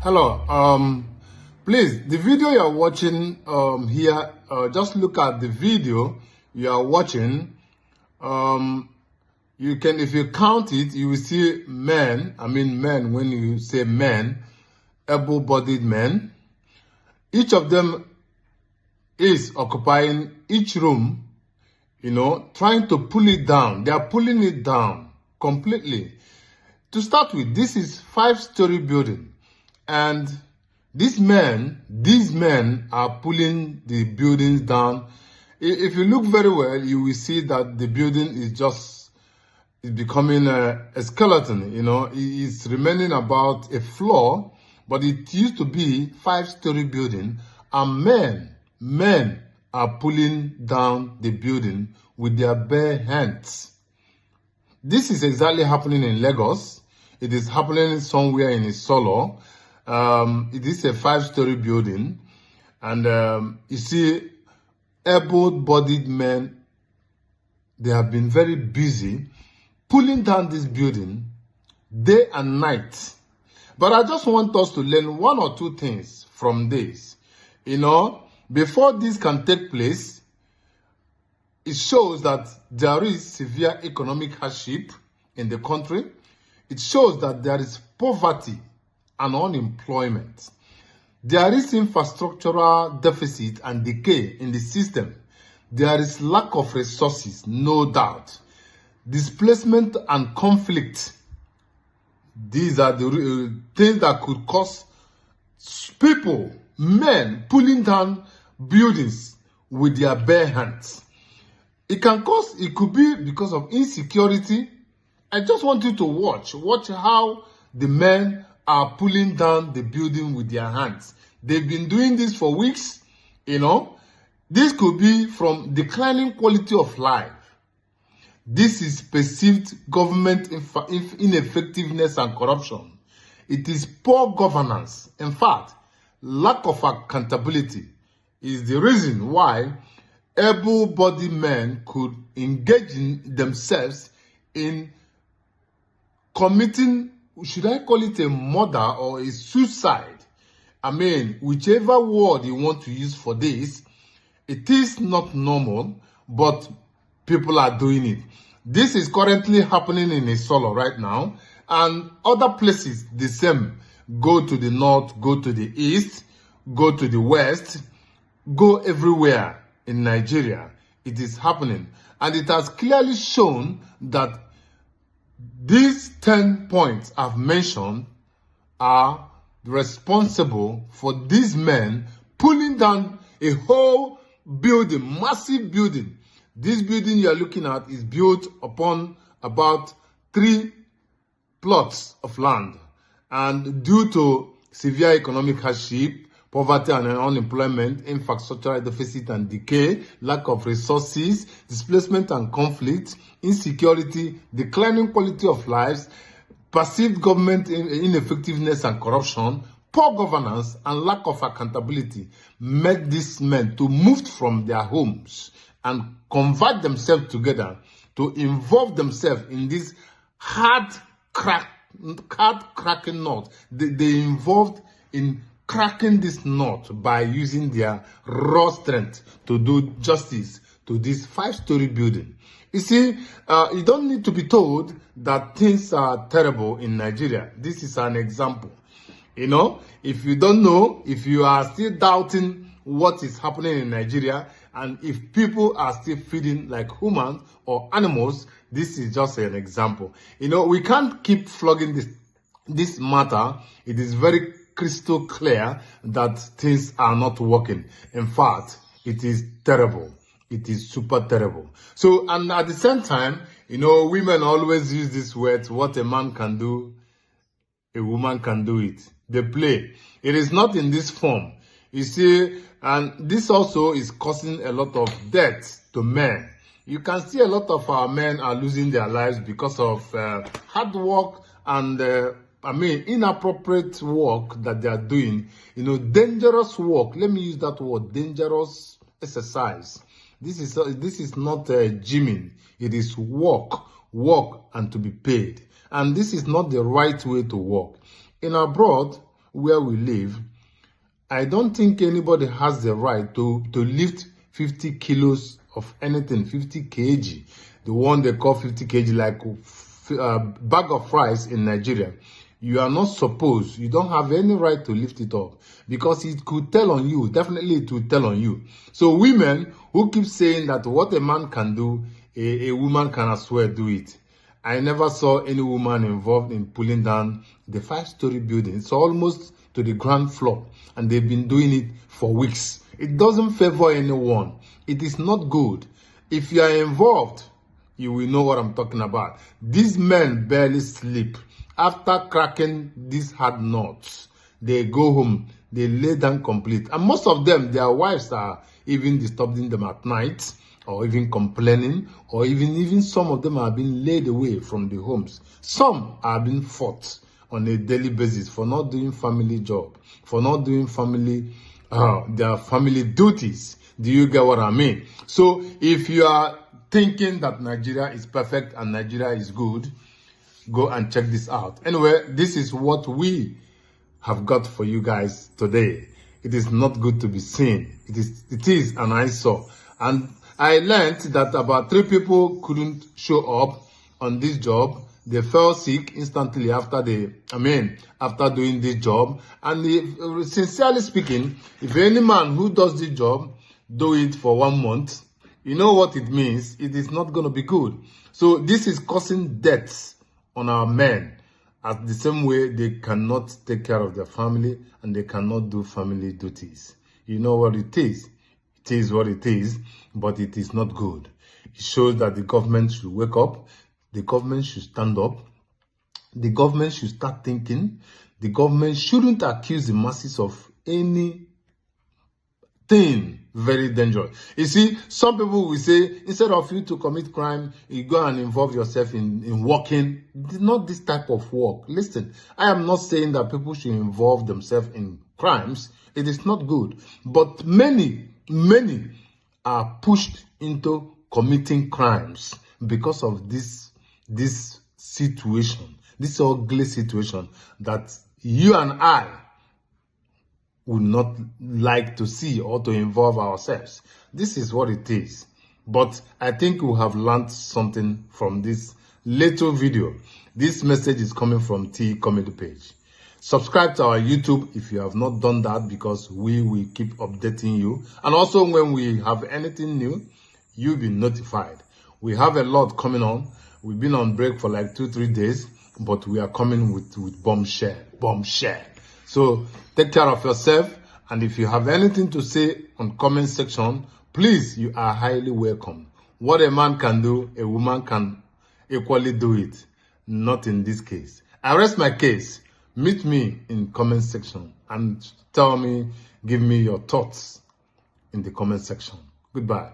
Hello. Please, the video you are watching here, just look at the video you are watching. You can, if you count it, you will see men. I mean men, when you say men, able-bodied men. Each of them is occupying each room, trying to pull it down. They are pulling it down completely. To start with, this is 5-story building. And these men are pulling the buildings down. If you look very well, you will see that the building is becoming a skeleton. It's remaining about a floor, but it used to be 5-story building. And men are pulling down the building with their bare hands. This is exactly happening in Lagos. It is happening somewhere in Isolo. It is a 5-story building, and you see able-bodied men. They have been very busy pulling down this building day and night. But I just want us to learn one or two things from this. Before this can take place, it shows that there is severe economic hardship in the country. It shows that there is poverty and unemployment. There is infrastructural deficit and decay in the system. There is lack of resources, no doubt. Displacement and conflict. These are the things that could cause people, men, pulling down buildings with their bare hands. It could be because of insecurity. I just want you to watch how the men are pulling down the building with their hands. They've been doing this for weeks. This could be from declining quality of life. This is perceived government ineffectiveness and corruption. It is poor governance. In fact, lack of accountability is the reason why able-bodied men could engage in themselves in committing, should I call it a murder or a suicide? I mean, whichever word you want to use for this, it is not normal, but people are doing it. This is currently happening in Isolo right now, and other places the same. Go to the north, go to the east, go to the west, go everywhere in Nigeria. It is happening, and it has clearly shown that these 10 points I've mentioned are responsible for these men pulling down a whole building, massive building. This building you are looking at is built upon about 3 plots of land. And due to severe economic hardship, poverty and unemployment, infrastructural deficit and decay, lack of resources, displacement and conflict, insecurity, declining quality of lives, perceived government ineffectiveness and corruption, poor governance, and lack of accountability made these men to move from their homes and convert themselves together to involve themselves in this hard cracking knot. They involved in cracking this knot by using their raw strength to do justice to this 5-story building. You see, you don't need to be told that things are terrible in Nigeria. This is an example. If you don't know, if you are still doubting what is happening in Nigeria, and if people are still feeding like humans or animals, this is just an example. We can't keep flogging this matter. It is very crystal clear that things are not working. In fact, it is terrible. It is super terrible. So, and at the same time, women always use this word, what a man can do, a woman can do it. They play. It is not in this form. You see, and this also is causing a lot of death to men. You can see a lot of our men are losing their lives because of hard work and inappropriate work that they are doing. Dangerous work. Let me use that word, dangerous exercise. This is not gymming. It is work and to be paid. And this is not the right way to work. In abroad, where we live, I don't think anybody has the right to lift 50 kilos of anything, 50 kg, the one they call 50 kg, like a bag of rice in Nigeria. You are not supposed, you don't have any right to lift it up, because it could tell on you. Definitely it will tell on you. So women who keep saying that what a man can do, a woman can as well do it. I never saw any woman involved in pulling down the 5-story building. It's almost to the ground floor, and they've been doing it for weeks. It doesn't favor anyone. It is not good. If you are involved, you will know what I'm talking about. These men barely sleep. After cracking these hard nuts, they go home, they lay down complete. And most of them, their wives are even disturbing them at night, or even complaining, or even some of them are being laid away from the homes. Some are being fought on a daily basis for not doing family job, for not doing their family duties. Do you get what I mean? So if you are thinking that Nigeria is perfect and Nigeria is good, go and check this out. Anyway, this is what we have got for you guys today. It is not good to be seen. It is an eyesore. And I learned that about 3 people couldn't show up on this job. They fell sick instantly after doing this job. And sincerely speaking, if any man who does this job do it for 1 month, you know what it means. It is not going to be good. So this is causing deaths on our men, as the same way they cannot take care of their family and they cannot do family duties. You know what it is. It is what it is, but it is not good. It shows that the government should wake up. The government should stand up. The government should start thinking. The government shouldn't accuse the masses of anything very dangerous. You see, some people will say, instead of you to commit crime, you go and involve yourself in working. Not this type of work. Listen, I am not saying that people should involve themselves in crimes. It is not good. But many are pushed into committing crimes because of this situation, this ugly situation that you and I would not like to see or to involve ourselves. This is what it is. But I think we have learned something from this little video. This message is coming from T Comedy Page. Subscribe to our YouTube if you have not done that, because we will keep updating you. And also when we have anything new, you'll be notified. We have a lot coming on. We've been on break for like 2-3 days, but we are coming with bombshell. So take care of yourself, and if you have anything to say on comment section, please, you are highly welcome. What a man can do, a woman can equally do it. Not in this case. I rest my case. Meet me in comment section and give me your thoughts in the comment section. Goodbye.